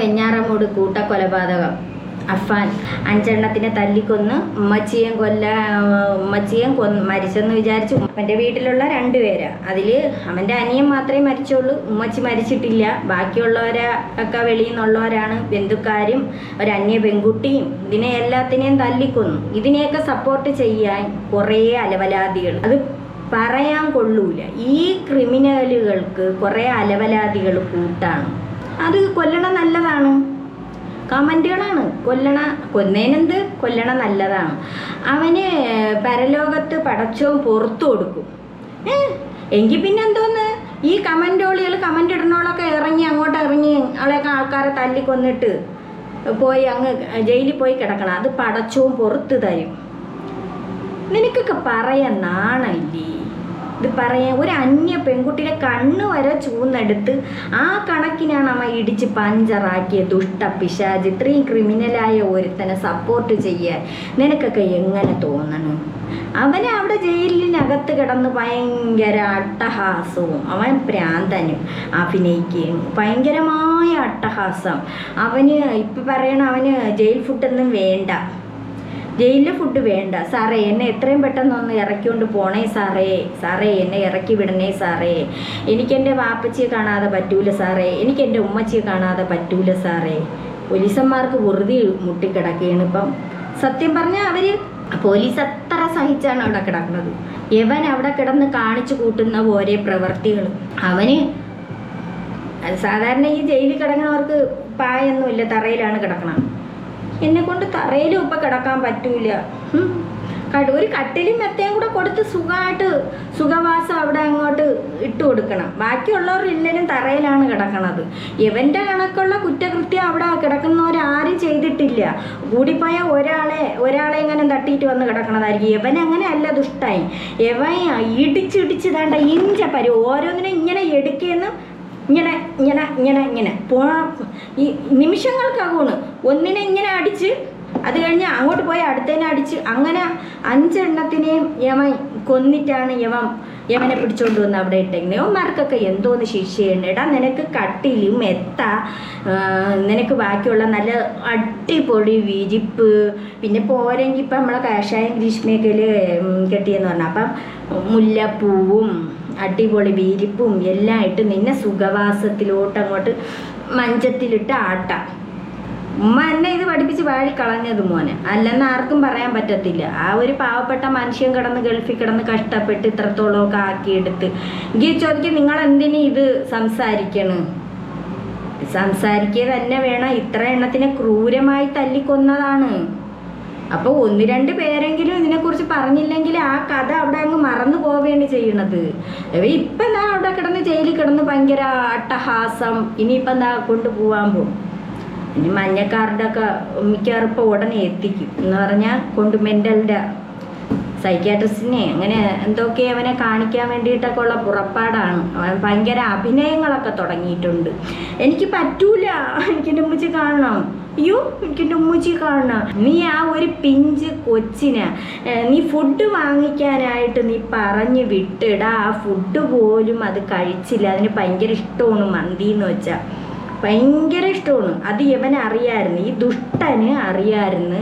വെഞ്ഞാറമൂട് കൂട്ടക്കൊലപാതകം. അഫാൻ 5 എണ്ണത്തിനെ തല്ലിക്കൊന്ന് ഉമ്മച്ചിയും മരിച്ചെന്ന് വിചാരിച്ചു. അവൻ്റെ വീട്ടിലുള്ള 2 പേരാ. അതിൽ അവൻ്റെ അനിയൻ മാത്രമേ മരിച്ചുള്ളൂ. ഉമ്മച്ചി മരിച്ചിട്ടില്ല. ബാക്കിയുള്ളവരൊക്കെ വെളിയിൽ നിന്നുള്ളവരാണ്, ബന്ധുക്കാരും ഒരന്യ പെൺകുട്ടിയും. ഇതിനെ എല്ലാത്തിനെയും തല്ലിക്കൊന്നു. ഇതിനെയൊക്കെ സപ്പോർട്ട് ചെയ്യാൻ കുറേ അലവലാദികൾ, അത് പറയാൻ കൊള്ളൂല. ഈ ക്രിമിനലുകൾക്ക് കുറേ അലവലാദികൾ കൂട്ടാണ്. അത് കൊല്ലണം നല്ലതാണ്, കമൻറ്റുകളാണ്. കൊന്നേനെന്ത്, കൊല്ലണം നല്ലതാണ്. അവന് പരലോകത്ത് പടച്ചവും പുറത്തു കൊടുക്കും. എങ്കിൽ പിന്നെ എന്തോന്ന് ഈ കമൻറ്റോളികൾ, കമൻ്റ് ഇടുന്നോളൊക്കെ അങ്ങോട്ട് ഇറങ്ങി അവളെയൊക്കെ ആൾക്കാരെ തല്ലിക്കൊന്നിട്ട് പോയി അങ്ങ് ജയിലിൽ പോയി കിടക്കണം. അത് പടച്ചവും പുറത്ത് തരും. നിനക്കൊക്കെ പറയാൻ നാണമില്ലേ? ഇത് പറയാൻ ഒരു അന്യ പെൺകുട്ടിയുടെ കണ്ണ് വരെ ചൂന്നെടുത്ത് ആ കണക്കിനാണ് അമ്മ ഇടിച്ച് പഞ്ചറാക്കിയ ദുഷ്ട പിശാച്. ഇത്രയും ക്രിമിനലായ ഒരുത്തനെ സപ്പോർട്ട് ചെയ്യാൻ നിനക്കൊക്കെ എങ്ങനെ തോന്നണം? അവനെ അവിടെ ജയിലിനകത്ത് കിടന്ന് ഭയങ്കര അട്ടഹാസവും, അവൻ പ്രാന്തനും അഭിനയിക്കുകയും ഭയങ്കരമായ അട്ടഹാസം. അവന് ഇപ്പം പറയണം, അവന് ജയിൽ ഫുഡൊന്നും വേണ്ട, ജയിലിലെ ഫുഡ് വേണ്ട. സാറേ എന്നെ എത്രയും പെട്ടെന്നൊന്ന് ഇറക്കിക്കൊണ്ട് പോണേ സാറേ എന്നെ ഇറക്കി വിടണേ സാറേ. എനിക്കെൻ്റെ വാപ്പച്ചിയെ കാണാതെ പറ്റൂല സാറേ, എനിക്കെൻ്റെ ഉമ്മച്ചിയെ കാണാതെ പറ്റൂല സാറേ. പോലീസന്മാർക്ക് വെറുതെ മുട്ടിക്കിടക്കുകയാണ് ഇപ്പം. സത്യം പറഞ്ഞാൽ അവർ പോലീസ് അത്ര സഹിച്ചാണ് അവിടെ കിടക്കുന്നത്. യവൻ അവിടെ കിടന്ന് കാണിച്ചു കൂട്ടുന്ന ഓരോ പ്രവർത്തികൾ. അവന് സാധാരണ ഈ ജയിലിൽ കിടക്കുന്നവർക്ക് പായൊന്നുമില്ല, തറയിലാണ് കിടക്കണം. എന്നെ കൊണ്ട് തറയിലും ഇപ്പം കിടക്കാൻ പറ്റൂല. ഒരു കട്ടിലും മെത്തയും കൂടെ കൊടുത്ത് സുഖവാസം അവിടെ അങ്ങോട്ട് ഇട്ട് കൊടുക്കണം. ബാക്കിയുള്ളവർ എല്ലാവരും തറയിലാണ് കിടക്കണത്. ഇവൻ്റെ കണക്കുള്ള കുറ്റകൃത്യം അവിടെ കിടക്കുന്നവരാരും ചെയ്തിട്ടില്ല. കൂടിപ്പോയ ഒരാളെ ഇങ്ങനെ തട്ടിയിട്ട് വന്ന് കിടക്കണതായിരിക്കും. ഇവൻ അങ്ങനെ അല്ല ദുഷ്ടായി. ഇവൻ ഇടിച്ചിടിച്ച് വേണ്ട ഇഞ്ച ഓരോന്നിനും ഇങ്ങനെ എടുക്കുകയെന്ന് ഇങ്ങനെ ഈ നിമിഷങ്ങൾക്കകമാണ് ഒന്നിനെ ഇങ്ങനെ അടിച്ച്, അത് കഴിഞ്ഞ് അങ്ങോട്ട് പോയി അടുത്തതിനെ അടിച്ച്, അങ്ങനെ 5 എണ്ണത്തിനെയും യമൻ കൊന്നിട്ടാണ് യമനെ പിടിച്ചോണ്ട് വന്ന് അവിടെ ഇട്ടേക്കുന്നത്. യവന്മാർക്കൊക്കെ എന്തോന്ന് ശിക്ഷയുണ്ട്? എടാ നിനക്ക് കട്ടിലും മെത്ത, നിനക്ക് ബാക്കിയുള്ള നല്ല അടിപൊളി വിരിപ്പ്, പിന്നെ പോരെങ്കിൽ ഇപ്പം നമ്മളെ കാഷായം ഗ്രീഷ്മേക്കൽ കെട്ടിയെന്ന് പറഞ്ഞാൽ അപ്പം മുല്ലപ്പൂവും അടിപൊളി വിരിപ്പും എല്ലാം ഇട്ട് നിന്നെ സുഖവാസത്തിലോട്ടങ്ങോട്ട് മഞ്ചത്തിലിട്ട് ആട്ടാം. ഉമ്മ എന്നെ ഇത് പഠിപ്പിച്ച് വാഴിക്കളഞ്ഞത് മോനെ, അല്ലെന്ന് ആർക്കും പറയാൻ പറ്റത്തില്ല. ആ ഒരു പാവപ്പെട്ട മനുഷ്യൻ കിടന്ന് ഗൾഫിൽ കിടന്ന് കഷ്ടപ്പെട്ട് ഇത്രത്തോളമൊക്കെ ആക്കിയെടുത്ത് എനിക്ക് ചോദിക്കും, നിങ്ങൾ എന്തിനു ഇത് സംസാരിക്കുക തന്നെ വേണം. ഇത്ര എണ്ണത്തിനെ ക്രൂരമായി തല്ലിക്കൊന്നതാണ്. അപ്പോൾ 1-2 പേരെങ്കിലും ഇതിനെക്കുറിച്ച് പറഞ്ഞില്ലെങ്കിൽ ആ കഥ അവിടെ അങ്ങ് മറന്നു പോവുകയാണ് ചെയ്യണത്. ഇപ്പം എന്താ അവിടെ കിടന്ന് ജയിലിൽ കിടന്ന് ഭയങ്കര അട്ടഹാസം. ഇനിയിപ്പം എന്താ കൊണ്ടുപോകാൻ പോകും. ഇനി മഞ്ഞക്കാരുടെ ഒക്കെ മിക്കവാറും ഇപ്പോൾ ഉടനെ എത്തിക്കും എന്ന് പറഞ്ഞാൽ കൊണ്ട് മെൻ്റലിൻ്റെ സൈക്യാട്രിസ്റ്റിനെ അങ്ങനെ എന്തൊക്കെ അവനെ കാണിക്കാൻ വേണ്ടിയിട്ടൊക്കെ ഉള്ള പുറപ്പാടാണ്. അവൻ ഭയങ്കര അഭിനയങ്ങളൊക്കെ തുടങ്ങിയിട്ടുണ്ട്. എനിക്ക് പറ്റൂല, എനിക്കെൻ്റെ ഉമ്മച്ചി കാണണം, അയ്യോ എനിക്കെൻ്റെ ഉമ്മച്ചി കാണണം. നീ ആ ഒരു പിഞ്ച് കൊച്ചിന് നീ ഫുഡ് വാങ്ങിക്കാനായിട്ട് നീ പറഞ്ഞ് വിട്ടിടാ, ആ ഫുഡ് പോലും അത് കഴിച്ചില്ല. അതിന് ഭയങ്കര ഇഷ്ടമാണ് മന്തി എന്ന് വെച്ചാൽ, ഭയങ്കര ഇഷ്ടമാണ്. അത് ഇവൻ അറിയാമായിരുന്നു, ഈ ദുഷ്ടന് അറിയാമായിരുന്നു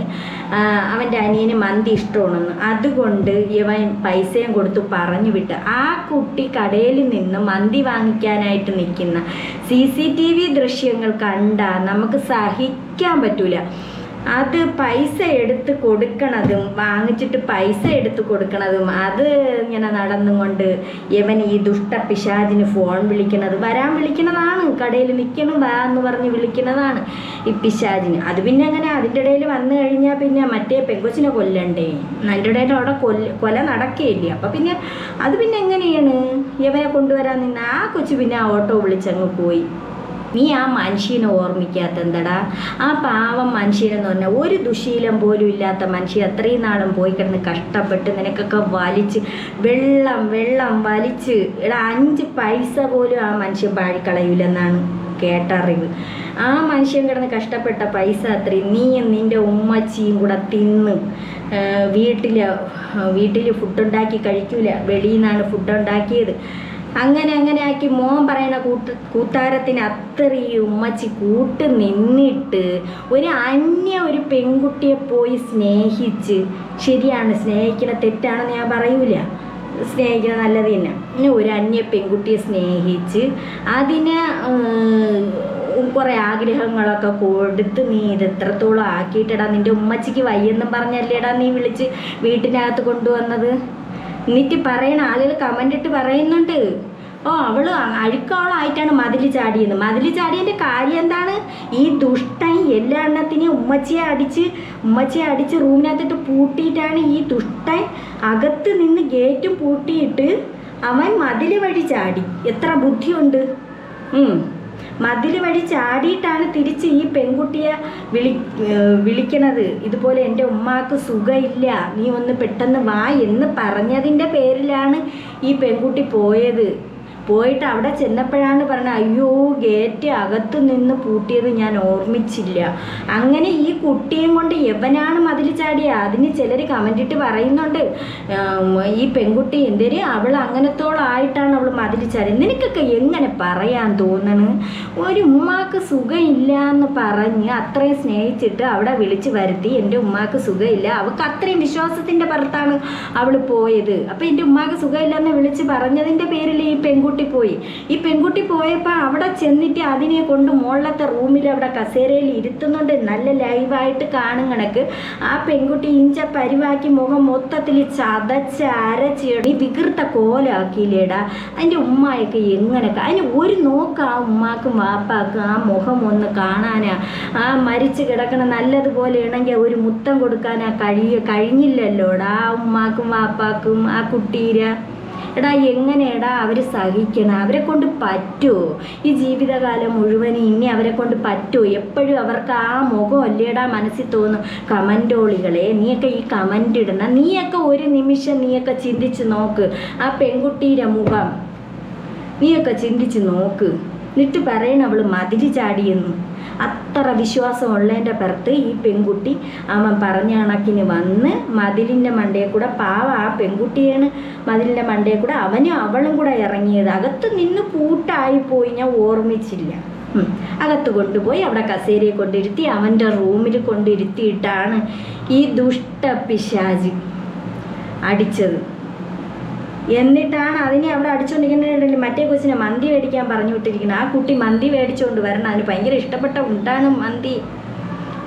അവൻ്റെ അനിയന് മന്തി ഇഷ്ടമാണെന്ന്. അതുകൊണ്ട് ഇവൻ പൈസയും കൊടുത്ത് പറഞ്ഞു വിട്ട് ആ കുട്ടി കടയിൽ നിന്ന് മന്തി വാങ്ങിക്കാനായിട്ട് നിൽക്കുന്ന CCTV ദൃശ്യങ്ങൾ കണ്ടാൽ നമുക്ക് സഹിക്കാൻ പറ്റൂല. അത് പൈസ എടുത്ത് കൊടുക്കണതും വാങ്ങിച്ചിട്ട് പൈസ എടുത്ത് കൊടുക്കണതും അത് ഇങ്ങനെ നടന്നുകൊണ്ട് ഇവൻ ഈ ദുഷ്ട പിശാചിന് ഫോൺ വരാൻ വിളിക്കണതാണ്. കടയിൽ നിൽക്കണം വാ എന്ന് പറഞ്ഞ് വിളിക്കുന്നതാണ് ഈ പിശാചിന്. അത് പിന്നെ അങ്ങനെ അതിൻ്റെ ഇടയിൽ വന്നു കഴിഞ്ഞാൽ പിന്നെ മറ്റേ പെങ്കൊച്ചിനെ കൊല്ലണ്ടേ? അതിൻ്റെ ഇടയിൽ അവിടെ കൊല നടക്കുകയില്ലേ? അപ്പം പിന്നെ അത് പിന്നെ എങ്ങനെയാണ് ഇവനെ കൊണ്ടുവരാൻ നിന്ന് ആ കൊച്ചു പിന്നെ ആ ഓട്ടോ വിളിച്ചങ്ങ് പോയി. നീ ആ മനുഷ്യനെ ഓർമ്മിക്കാത്ത എന്താടാ? ആ പാവം മനുഷ്യനെന്ന് പറഞ്ഞാൽ ഒരു ദുശീലം പോലും ഇല്ലാത്ത മനുഷ്യൻ അത്രയും നാളും പോയി കിടന്ന് കഷ്ടപ്പെട്ട് നിനക്കൊക്കെ വലിച്ച് വെള്ളം വലിച്ച് 5 പൈസ പോലും ആ മനുഷ്യൻ പാഴിക്കളയൂലെന്നാണ് കേട്ടറിവ്. ആ മനുഷ്യൻ കിടന്ന് കഷ്ടപ്പെട്ട പൈസ അത്രയും നീയും നിൻ്റെ ഉമ്മച്ചിയും കൂടെ തിന്ന് വീട്ടിൽ ഫുഡ് ഉണ്ടാക്കി കഴിക്കൂല, വെളിയിൽ നിന്നാണ് ഫുഡ് ഉണ്ടാക്കിയത്. അങ്ങനെ അങ്ങനെ ആക്കി മോൻ പറയണ കൂത്താരത്തിന് അത്രയും ഉമ്മച്ചി കൂട്ട് നിന്നിട്ട് ഒരു പെൺകുട്ടിയെ പോയി സ്നേഹിച്ച്, ശരിയാണ്, സ്നേഹിക്കണ തെറ്റാണെന്ന് ഞാൻ പറയൂല, സ്നേഹിക്കണ നല്ലത് തന്നെ. ഒരു അന്യ പെൺകുട്ടിയെ സ്നേഹിച്ച് അതിനെ കുറേ ആഗ്രഹങ്ങളൊക്കെ കൊടുത്ത് നീ ഇത് എത്രത്തോളം ആക്കിയിട്ടടാ, നിൻ്റെ ഉമ്മച്ചിക്ക് വയ്യെന്നും പറഞ്ഞല്ലേടാ നീ വിളിച്ച് വീട്ടിനകത്ത് കൊണ്ടുവന്നത്. എന്നിട്ട് പറയണ ആളുകൾ കമൻ്റ് ഇട്ട് പറയുന്നുണ്ട്, അവള് അഴുക്കവളായിട്ടാണ് മതിൽ ചാടിയെന്ന്. മതിൽ ചാടിയതിൻ്റെ കാര്യം എന്താണ്? ഈ ദുഷ്ടൻ എല്ലാ എണ്ണത്തിനെയും ഉമ്മച്ചിയെ അടിച്ച് റൂമിനകത്തിട്ട് പൂട്ടിയിട്ടാണ് ഈ ദുഷ്ടൻ അകത്ത് നിന്ന് ഗേറ്റും പൂട്ടിയിട്ട് അവൻ മതിൽ വഴി ചാടി. എത്ര ബുദ്ധിയുണ്ട്! മതിൽ വഴി ചാടിയിട്ടാണ് തിരിച്ച് ഈ പെൺകുട്ടിയെ വിളിക്കണത്. ഇതുപോലെ എൻ്റെ ഉമ്മാക്ക് സുഖമില്ല, നീ ഒന്ന് പെട്ടെന്ന് വാ എന്ന് പറഞ്ഞതിൻ്റെ പേരിലാണ് ഈ പെൺകുട്ടി പോയിട്ട് അവിടെ ചെന്നപ്പോഴാണ് പറഞ്ഞത്, അയ്യോ ഗേറ്റ് അകത്ത് നിന്ന് പൂട്ടിയത് ഞാൻ ഓർമ്മിച്ചില്ല. അങ്ങനെ ഈ കുട്ടിയും കൊണ്ട് എവനാണ് മതിൽ ചാടിയ. അതിന് ചിലർ കമൻ്റ് ഇട്ട് പറയുന്നുണ്ട്, ഈ പെൺകുട്ടി എന്തേലും അവൾ അങ്ങനത്തോളായിട്ടാണ് അവൾ മതിൽ ചാടിയത്. നിനക്കൊക്കെ എങ്ങനെ പറയാൻ തോന്നണ്? ഒരു ഉമ്മാക്ക് സുഖമില്ല എന്ന് പറഞ്ഞ് അത്രയും സ്നേഹിച്ചിട്ട് അവിടെ വിളിച്ച് വരുത്തി, എൻ്റെ ഉമ്മാക്ക് സുഖമില്ല, അവൾക്ക് അത്രയും വിശ്വാസത്തിൻ്റെ പുറത്താണ് അവൾ പോയത്. അപ്പോൾ എൻ്റെ ഉമ്മാക്ക് സുഖമില്ല എന്ന് വിളിച്ച് പറഞ്ഞതിൻ്റെ പേരിൽ ഈ പെൺകുട്ടി പോയപ്പോൾ അവിടെ ചെന്നിട്ട് അതിനെ കൊണ്ട് മുകളിലത്തെ റൂമിൽ അവിടെ കസേരയിൽ ഇരുത്തുന്നുണ്ട്. നല്ല ലൈവായിട്ട് കാണും കണക്ക് ആ പെൺകുട്ടി ഇഞ്ച പരിവാക്കി മുഖം മൊത്തത്തിൽ ചതച്ച് അരച്ച് വികൃത കോലാക്കിയില്ലേടാ. അതിൻ്റെ ഉമ്മായൊക്കെ എങ്ങനെ അതിന് ഒരു നോക്ക് ആ ഉമ്മാക്കും വാപ്പാക്കും ആ മുഖം ഒന്ന് കാണാനാ, ആ മരിച്ചു കിടക്കണ നല്ലതുപോലെ ആണെങ്കിൽ ഒരു മുത്തം കൊടുക്കാനാ കഴിഞ്ഞില്ലല്ലോടാ ആ ഉമ്മാക്കും വാപ്പാക്കും ആ കുട്ടീരെ. എടാ എങ്ങനെയാടാ അവർ സഹിക്കണം? അവരെ കൊണ്ട് പറ്റുമോ? ഈ ജീവിതകാലം മുഴുവനും ഇനി അവരെ കൊണ്ട് പറ്റുമോ? എപ്പോഴും അവർക്ക് ആ മുഖം അല്ലേടാ മനസ്സിൽ തോന്നും. കമൻറ്റോളികളെ, നീയൊക്കെ ഈ കമൻ്റ് ഇടണം. നീയൊക്കെ ഒരു നിമിഷം നീയൊക്കെ ചിന്തിച്ച് നോക്ക്, ആ പെൺകുട്ടിയുടെ മുഖം നീയൊക്കെ ചിന്തിച്ച് നോക്ക്. എന്നിട്ട് പറയണം അവൾ മതിൽ ചാടിയെന്ന്. അത്ര വിശ്വാസമുള്ളതിൻ്റെ പുറത്ത് ഈ പെൺകുട്ടി അവൻ പറഞ്ഞ കണക്കിന് വന്ന് മതിലിൻ്റെ മണ്ടയിൽ കൂടെ, പാവം ആ പെൺകുട്ടിയാണ് മതിലിൻ്റെ മണ്ടയിൽ കൂടെ അവളും കൂടെ ഇറങ്ങിയത്. അകത്ത് നിന്ന് പൂട്ടായിപ്പോയി, ഞാൻ ഓർമ്മിച്ചില്ല. അകത്ത് കൊണ്ടുപോയി അവിടെ കസേരയെ കൊണ്ടിരുത്തി അവൻ്റെ റൂമിൽ കൊണ്ടിരുത്തിയിട്ടാണ് ഈ ദുഷ്ട പിശാച് അടിച്ചത്. എന്നിട്ടാണ് അതിനെ അവിടെ അടിച്ചുകൊണ്ടിരിക്കുന്നുണ്ടെങ്കിൽ മറ്റേ കൊച്ചിനെ മന്തി മേടിക്കാൻ പറഞ്ഞു വിട്ടിരിക്കുന്നത്. ആ കുട്ടി മന്തി മേടിച്ചുകൊണ്ട് വരണം, അതിന് ഭയങ്കര ഇഷ്ടപ്പെട്ട ഫുഡാണ് മന്തി.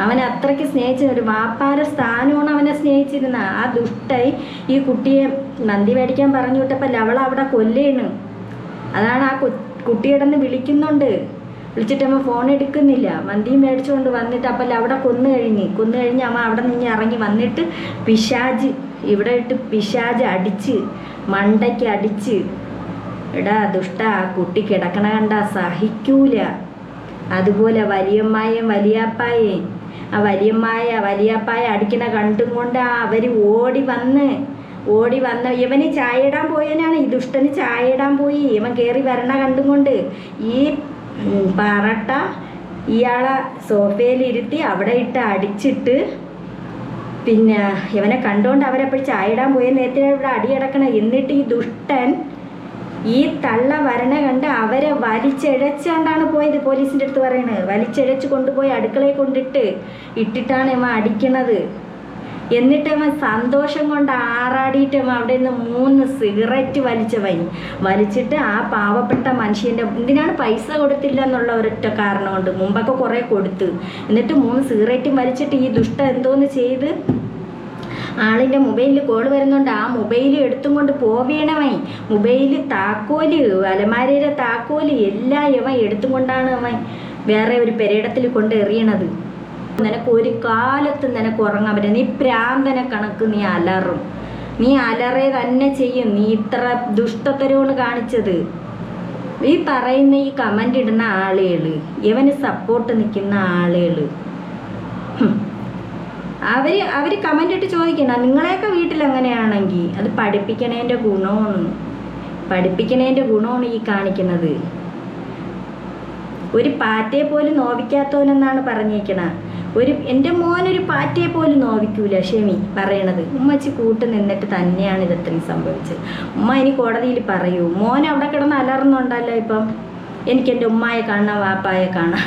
അവനെ അത്രയ്ക്ക് സ്നേഹിച്ച ഒരു വാപ്പാര സ്ഥാനമാണ് അവനെ സ്നേഹിച്ചിരുന്ന ആ ദുഷ്ടായി ഈ കുട്ടിയെ മന്തി മേടിക്കാൻ പറഞ്ഞു വിട്ടപ്പോൾ അവളവിടെ കൊല്ലേണ്. അതാണ് ആ കുട്ടിയിടന്ന് വിളിക്കുന്നുണ്ട്, വിളിച്ചിട്ട് അമ്മ ഫോൺ എടുക്കുന്നില്ല. മന്തിയും മേടിച്ചുകൊണ്ട് വന്നിട്ട് അപ്പം അവിടെ കൊന്നു കഴിഞ്ഞ് അമ്മ അവിടെ നിന്ന് ഇറങ്ങി വന്നിട്ട് ഇവിടെ ഇട്ട് പിശാജ് അടിച്ച് മണ്ടയ്ക്ക് അടിച്ച്. എടാ ദുഷ്ട, ആ കുട്ടി കിടക്കണ കണ്ടാ സഹിക്കൂല. അതുപോലെ വലിയമ്മായും വലിയാപ്പായേയും ആ വലിയാപ്പായ അടിക്കണ കണ്ടും കൊണ്ട് അവർ ഓടി വന്ന് ഇവന് ചായ ഇടാൻ പോയവനാണ്. ഈ ദുഷ്ടന് ചായ ഇടാൻ പോയി. ഇവൻ കയറി വരണ കണ്ടും കൊണ്ട് ഈ പറട്ട ഇയാളെ സോഫയിലിരുത്തി അവിടെ ഇട്ട് അടിച്ചിട്ട്, പിന്നെ ഇവനെ കണ്ടുകൊണ്ട് അവരെപ്പോഴും ചായ ഇടാൻ പോയ നേരത്തെ ഇവിടെ അടിയടക്കണം. എന്നിട്ട് ഈ ദുഷ്ടൻ ഈ തള്ള വരണ കണ്ട് അവരെ വലിച്ചെഴച്ചാണ്ടാണ് പോയത്. പോലീസിൻ്റെ അടുത്ത് പറയണത് വലിച്ചെഴച്ച് കൊണ്ടുപോയി അടുക്കളയിൽ ഇട്ടിട്ടാണ് ഇവൻ അടിക്കണത്. എന്നിട്ട് അവൻ സന്തോഷം കൊണ്ട് ആറാടിയിട്ട് അവിടെ നിന്ന് 3 സിഗരറ്റ് വലിച്ചിട്ട് ആ പാവപ്പെട്ട മനുഷ്യൻ്റെ എന്തിനാണ് പൈസ കൊടുത്തില്ല എന്നുള്ള ഒരൊറ്റ കാരണം കൊണ്ട്, മുമ്പൊക്കെ കുറേ കൊടുത്ത്, എന്നിട്ട് 3 സിഗരറ്റും വലിച്ചിട്ട് ഈ ദുഷ്ട എന്തോന്ന് ചെയ്ത് ആളിൻ്റെ മൊബൈലിൽ കോൾ വരുന്നുണ്ട്. ആ മൊബൈൽ എടുത്തും കൊണ്ട് പോവേണവൻ. മൊബൈൽ, താക്കോല്, അലമാരയുടെ താക്കോല് എല്ലാം ഇവൻ എടുത്തും കൊണ്ടാണ് അവൻ വേറെ ഒരു പെരയിടത്തിൽ കൊണ്ട് എറിയണത്. നിനക്ക് ഒരു കാലത്തും നിനക്ക് ഉറങ്ങാൻ പറ്റില്ല. നീ പ്രാന്തനെ കണക്ക് നീ അലറേ തന്നെ ചെയ്യും. നീ ഇത്ര ദുഷ്ടത്തരമാണ് കാണിച്ചത്. ഈ പറയുന്ന ഈ കമൻ്റ് ഇടുന്ന ആളുകൾ, ഇവന് സപ്പോർട്ട് നിൽക്കുന്ന ആളുകൾ, അവർ കമൻ്റ് ഇട്ട് ചോദിക്കണം, നിങ്ങളെയൊക്കെ വീട്ടിൽ അങ്ങനെയാണെങ്കിൽ അത് പഠിപ്പിക്കണേൻ്റെ ഗുണമാണ് ഈ കാണിക്കുന്നത്. ഒരു പാറ്റയെ പോലും നോവിക്കാത്തവനെന്നാണ് പറഞ്ഞേക്കണ. എൻ്റെ മോനൊരു പാറ്റയെ പോലും നോവിക്കൂല ഷെമി പറയണത്. ഉമ്മച്ചി കൂട്ട് നിന്നിട്ട് തന്നെയാണ് ഇതത്രയും സംഭവിച്ചത്. ഉമ്മ ഇനി കോടതിയിൽ പറയൂ. മോൻ അവിടെ കിടന്ന് അലർന്നുണ്ടല്ലോ ഇപ്പം. എനിക്ക് എൻ്റെ ഉമ്മായെ കാണണം, വാപ്പായെ കാണാം.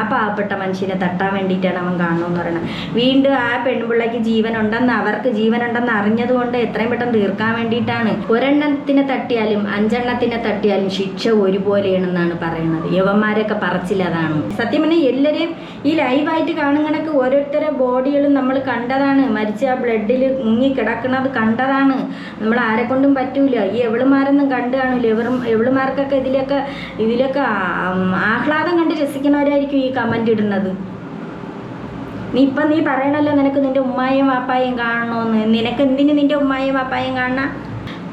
പാവപ്പെട്ട മനുഷ്യനെ തട്ടാൻ വേണ്ടിയിട്ടാണ് അവൻ കാണണമെന്ന് പറയണത്. വീണ്ടും ആ പെൺപിള്ളയ്ക്ക് ജീവനുണ്ടെന്ന്, അവർക്ക് ജീവനുണ്ടെന്ന് അറിഞ്ഞതുകൊണ്ട് എത്രയും പെട്ടെന്ന് തീർക്കാൻ വേണ്ടിയിട്ടാണ്. ഒരെണ്ണത്തിനെ തട്ടിയാലും 5 എണ്ണത്തിനെ തട്ടിയാലും ശിക്ഷ ഒരുപോലെയാണെന്നാണ് പറയുന്നത്. യവന്മാരൊക്കെ പറച്ചിലതാണ്. സത്യം പറഞ്ഞാൽ എല്ലാവരെയും ഈ ലൈവായിട്ട് കാണുന്നതൊക്കെ ഓരോരുത്തരുടെ ബോഡികളും നമ്മൾ കണ്ടതാണ്. മരിച്ച ആ ബ്ലഡിൽ മുങ്ങി കിടക്കുന്നത് കണ്ടതാണ്. നമ്മൾ ആരെ കൊണ്ടും പറ്റൂല. ഈ എവളുമാരൊന്നും കണ്ടു കാണില്ല. എവളുമാർക്കൊക്കെ ഇതിലൊക്കെ ആഹ്ലാദം കണ്ട് രസിക്കുന്നവരായിരിക്കും ഈ കമന്റ് ഇടുന്നത്. നീ പറയണല്ലോ നിനക്ക് നിന്റെ ഉമ്മായും വാപ്പായും കാണണമെന്ന്. നിനക്ക് എന്തിന് നിന്റെ ഉമ്മായും വാപ്പായും കാണണം?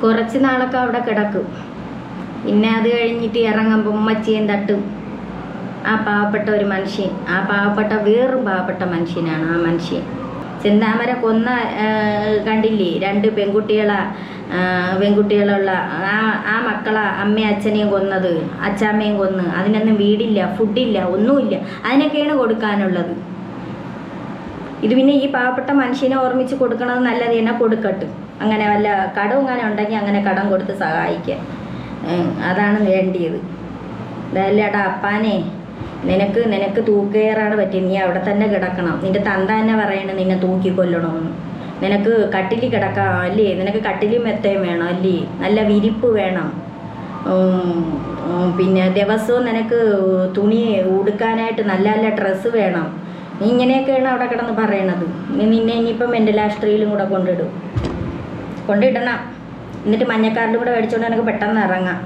കുറച്ച് നാളൊക്കെ അവിടെ കിടക്കും. പിന്നെ അത് കഴിഞ്ഞിട്ട് ഇറങ്ങുമ്പോൾ ഉമ്മച്ചിയും തട്ടും. ആ പാവപ്പെട്ട ഒരു മനുഷ്യൻ, ആ പാവപ്പെട്ട വേറും പാവപ്പെട്ട മനുഷ്യനാണ് ആ മനുഷ്യൻ. ചെന്താമര കൊന്ന കണ്ടില്ലേ? 2 പെൺകുട്ടികളുള്ള ആ മക്കളെ അമ്മയും അച്ഛനെയും കൊന്നത്, അച്ചാമ്മയും കൊന്ന്. അതിനൊന്നും വീടില്ല, ഫുഡില്ല, ഒന്നുമില്ല. അതിനൊക്കെയാണ് കൊടുക്കാനുള്ളത്. ഇത് പിന്നെ ഈ പാവപ്പെട്ട മനുഷ്യനെ ഓർമ്മിച്ച് കൊടുക്കണത് നല്ലത് തന്നെ. കൊടുക്കട്ട്. അങ്ങനെ വല്ല കടം അങ്ങനെ ഉണ്ടെങ്കിൽ അങ്ങനെ കടം കൊടുത്ത് സഹായിക്കുക. അതാണ് വേണ്ടിയത്. അതല്ലടാ അപ്പാനെ, നിനക്ക് തൂക്കുകയറാണ് പറ്റിയത്. നീ അവിടെ തന്നെ കിടക്കണം. നിന്റെ തന്ത തന്നെ പറയണ നിന്നെ തൂക്കിക്കൊല്ലണമെന്ന്. നിനക്ക് കട്ടിൽ കിടക്കാം അല്ലേ? നിനക്ക് കട്ടിലും മെത്തയും വേണം അല്ലേ? നല്ല വിരിപ്പ് വേണം. പിന്നെ ദിവസവും നിനക്ക് തുണി ഉടുക്കാനായിട്ട് നല്ല നല്ല ഡ്രസ്സ് വേണം. നീ ഇങ്ങനെയൊക്കെയാണ് അവിടെ കിടന്ന് പറയണത്. നിന്നെ ഇനിയിപ്പം മെൻ്റൽ ആശുപത്രിയിലും കൂടെ കൊണ്ടിടണം. എന്നിട്ട് മഞ്ഞക്കാർഡും കൂടെ മേടിച്ചുകൊണ്ട് നിനക്ക് പെട്ടെന്ന് ഇറങ്ങാം.